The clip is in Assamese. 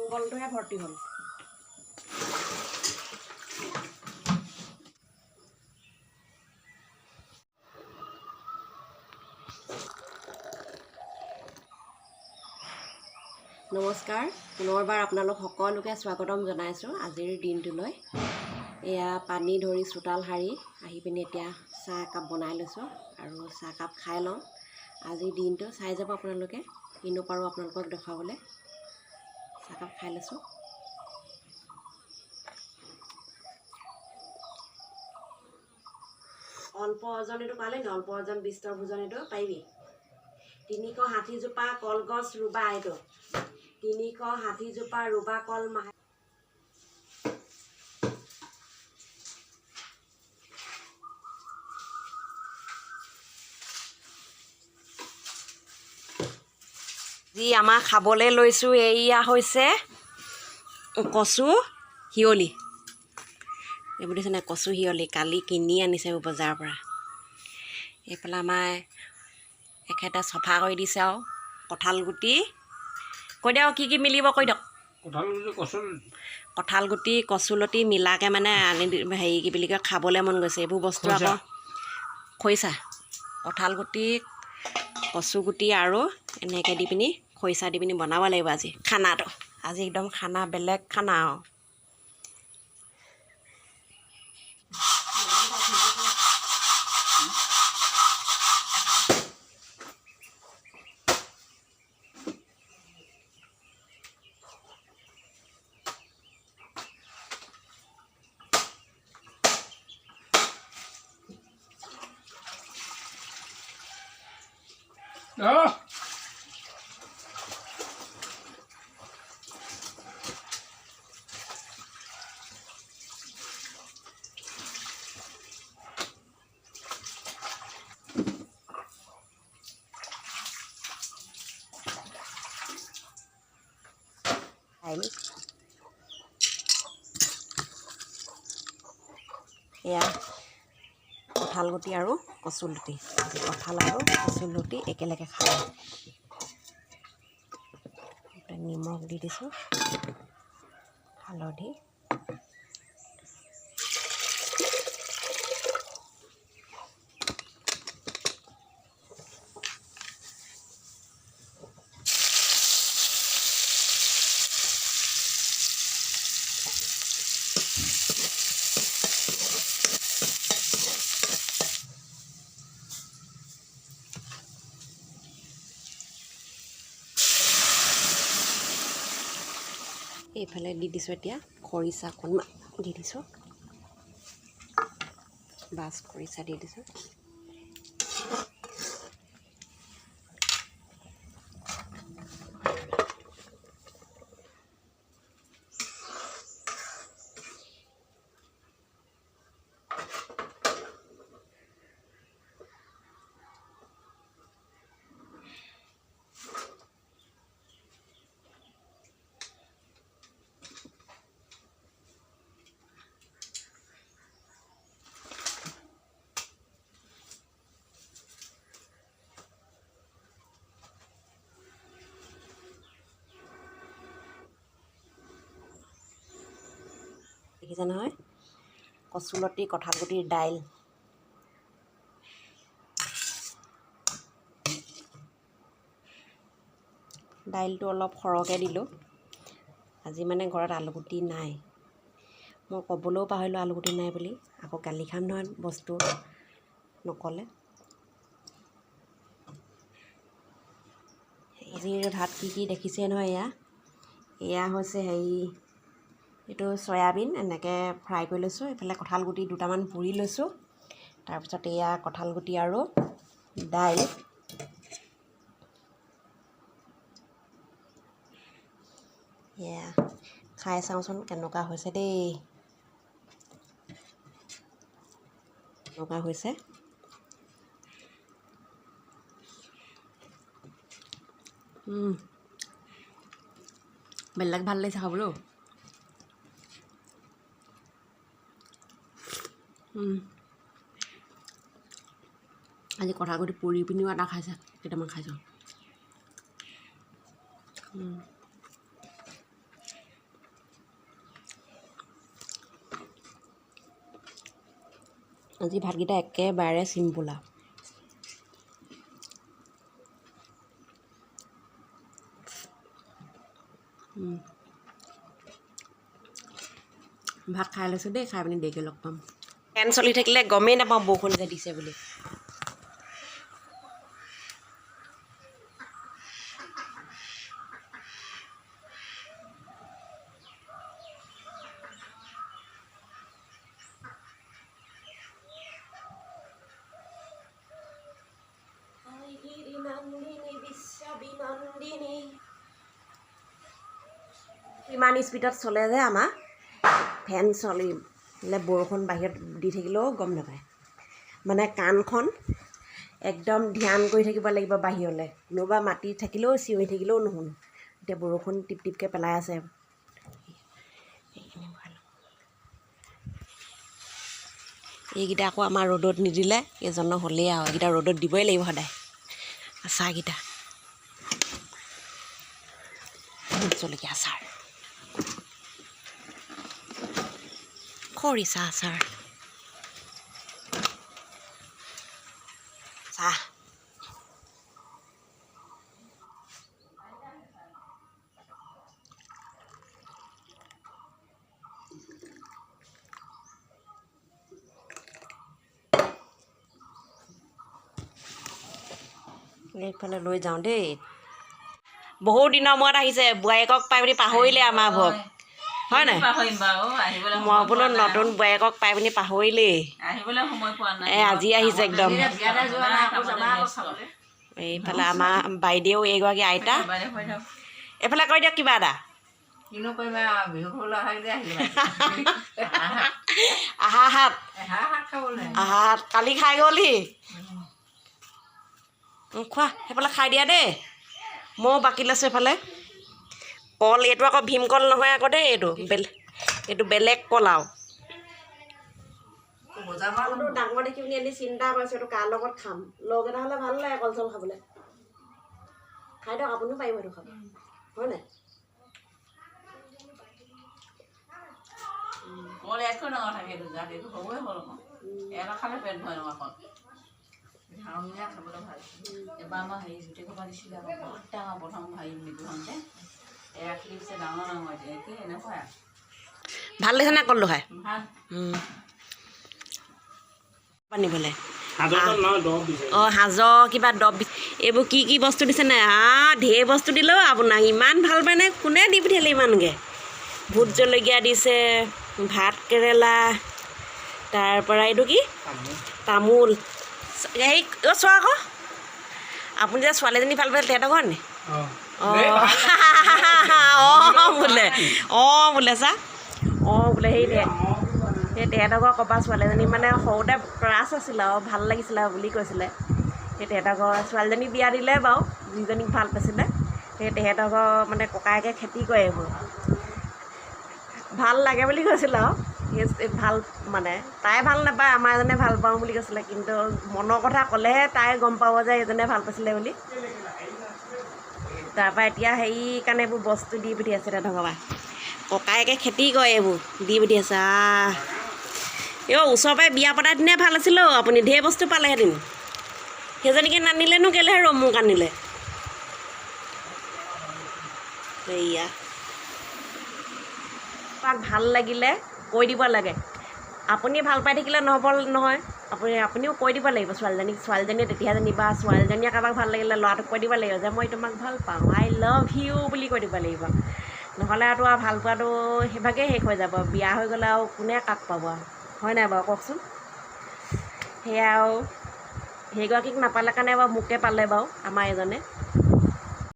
মংগলটোহে ভৰ্তি হ'ল। নমস্কাৰ, পুনৰবাৰ আপোনালোক সকলোকে স্বাগতম জনাইছোঁ আজিৰ দিনটোলৈ। এয়া পানী ধৰি চোতাল সাৰি আহি পিনি এতিয়া চাহ একাপ বনাই লৈছোঁ আৰু চাহকাপ খাই লওঁ। আজিৰ দিনটো চাই যাব আপোনালোকে, কিনো পাৰোঁ আপোনালোকক দেখুৱাবলৈ। চাহকাপ খাই লৈছোঁ। অল্প ওজনীটো পালে নি? অল্প ওজন বিস্তৰ ভোজনীটো পাৰিবি। 360 জোপা কলগছ ৰুবা, এইটো 360 জোপা ৰুবা কল মাহে। যি আমাৰ খাবলৈ লৈছোঁ এয়া হৈছে কচু হিয়লি। এইবোৰ দেখিছেনে, কচু হিয়লি কালি কিনি আনিছে বজাৰৰ পৰা। এইফালে আমাৰ এখেতে চফা কৰি দিছে আৰু কঁঠাল গুটি কৈ দিয়ক কি কি মিলিব কৈ দিয়ক। কঁঠাল গুটি কচুলতি মিলাকৈ মানে আনি হেৰি কি বুলি কয় খাবলৈ মন গৈছে। এইবোৰ বস্তু আকৌ খৰিচা, কঁঠাল গুটি কচু গুটি আৰু এনেকৈ দি পিনি খৰিচা দি পিনি বনাব লাগিব আজি খানাটো। আজি একদম খানা বেলেগ খানা আৰু। এয়া কঁঠাল গুটি আৰু কচুলতি, কঁঠাল আৰু কচুলতি একেলগে খাওঁ। নিমখ দি দিছোঁ, হালধি, এইফালে দি দিছোঁ এতিয়া খৰিচা অকণমান দি দিছোঁ, বাছ খৰিচা দি দিছোঁ। দেখিছে নহয়, কচুলতি কঁঠাল গুটিৰ দাইল। দাইলটো অলপ সৰহকৈ দিলোঁ, আজি মানে ঘৰত আলুগুটি নাই। মই ক'বলৈও পাহৰিলোঁ আলুগুটি নাই বুলি, আকৌ গালি খাম নহয় বস্তু নক'লে। আজিৰ ভাত কি কি দেখিছে নহয়, এয়া হৈছে হেৰি এইটো চয়াবিন এনেকৈ ফ্ৰাই কৰি লৈছোঁ। এইফালে কঁঠাল গুটি দুটামান পুৰি লৈছোঁ। তাৰপিছত এয়া কঁঠাল গুটি আৰু দাইল। এয়া খাই চাওঁচোন কেনেকুৱা হৈছে দেই, কেনেকুৱা হৈছে। বেলেগ ভাল লাগিছে খাবলৈ। আজি কঁঠাল গুটি পুৰি পিনিও এটা খাইছে, কেইটামান খাইছোঁ। আজি ভাতকেইটা একেবাৰে চিম্পুল আৰু ভাত খাই লৈছোঁ দেই খাই পিনি দেৰিকৈ লগ পাম ফেন চলি থাকিলে গমেই নাপাওঁ বৰষুণ যে দিছে বুলি ইমান স্পীডত চলে যে আমাৰ ফেন চলিলে বৰষুণ বাহিৰত দি থাকিলেও গম নাপায় মানে কাণখন একদম ধ্যান কৰি থাকিব লাগিব বাহিৰলৈ কোনোবা মাতি থাকিলেও চিঞৰি থাকিলেও নুশুনো এতিয়া বৰষুণ টিপ টিপকৈ পেলাই আছে এইকেইটা আকৌ আমাৰ ৰ'দত নিদিলে এজনৰ হ'লেই আৰু এইকেইটা ৰ'দত দিবই লাগিব সদায় আচাৰকেইটা জলকীয়া আচাৰ খৰিচা আচাৰ চাহ এইফালে লৈ যাওঁ দেই বহুত দিনৰ মূৰত আহিছে বোৱাৰীয়েকক পাই পিনি পাহৰিলে আমাৰ ঘৰত হয় নাই মই বোলো নতুন বোৱাৰীয়েকক পাই পিনি পাহৰিলেই আজি আহিছে একদম এইফালে আমাৰ বাইদেউ এইগৰাকী আইতা এইফালে কৈ দিয়ক কিবা এটা আহাহাত কালি খাই গ'লহি খোৱা সেইফালে খাই দিয়া দেই ময়ো বাকী লৈছোঁ এইফালে কল এইটো আকৌ ভীমকল নহয় আকৌ দেই এইটো বেলেগ কল আৰু ডাঙৰ দেখি পিনি এনে চিন্তা কৰিছোঁ এইটো কাৰ লগত খাম লগ এটা হ'লে ভাল লাগে কল চল খাবলৈ খাই দিয়ক আপুনিও পাৰিব এইটো খাব হয় নাই এবাৰ আমাৰ হেৰি জুতি কপা দিছিলে আকৌ বহুত ডাঙৰ প্ৰথম হেৰি মৃদু হওঁতে এয়া ক্লিপছে ডাঙৰ ডাঙৰ এতিয়া এনেকুৱা ভাল লাগিছে নে কলটো খাই ভাল আনিবলৈ অঁ সাজৰ কিবা দৰৱ এইবোৰ কি কি বস্তু দিছে নে ঢেৰ বস্তু দিলেও আপোনাক ইমান ভাল পায়নে কোনে দি পঠিয়ালে ইমানকৈ ভোট জলকীয়া দিছে ভাত কেৰেলা তাৰপৰা এইটো কি তামোল হেৰি অ' চোৱা আকৌ আপুনি যে ছোৱালীজনী ভাল পাইছে তেহেঁতৰ ঘৰ নি বোলে চা বোলে সেই তেহেঁতৰ ঘৰ ক'ৰবাত ছোৱালীজনী মানে সৰুতে ক্ৰাছ আছিলে আৰু ভাল লাগিছিলে বুলি কৈছিলে সেই তেহেঁতৰ ঘৰ ছোৱালীজনী বিয়া দিলে বাৰু যিজনীক ভাল পাইছিলে সেই তেহেঁতৰ ঘৰ মানে ককায়েকে খেতি কৰে এইবোৰ ভাল লাগে বুলি কৈছিলে আৰু সেই ভাল মানে তাই ভাল নাপায় আমাৰ এজনে ভাল পাওঁ বুলি কৈছিলে কিন্তু মনৰ কথা ক'লেহে তাই গম পাব যে এজনে ভাল পাইছিলে বুলি তাৰপৰা এতিয়া হেৰি কাৰণে এইবোৰ বস্তু দি পঠিয়াইছে তেহেঁতৰ ঘৰপৰা ককায়েকে খেতি কৰে এইবোৰ দি পঠিয়াইছে ওচৰৰ পৰাই বিয়া পতাৰ দিনাই ভাল আছিলে আপুনি ঢেৰ বস্তু পালেহেঁতেন সেইজনীকে নানিলেনো কেলেহে মোক আনিলে সেয়া তাক ভাল লাগিলে কৈ দিব লাগে আপুনি ভাল পাই থাকিলে নহ'ব নহয় আপুনিও কৈ দিব লাগিব ছোৱালীজনীয়ে তেতিয়া যেনিবা ছোৱালীজনীয়ে কাৰোবাক ভাল লাগিলে ল'ৰাটোক কৈ দিব লাগিব যে মই তোমাক ভাল পাওঁ আই লাভ ইউ বুলি কৈ দিব লাগিব নহ'লে আৰু ভাল পোৱাটো সেইভাগেই শেষ হৈ যাব বিয়া হৈ গ'লে আৰু কোনে কাক পাব হয় নাই বাৰু কওকচোন সেয়া আৰু সেইগৰাকীক নাপালে কাৰণে বাৰু মোকে পালে বাৰু আমাৰ এজনে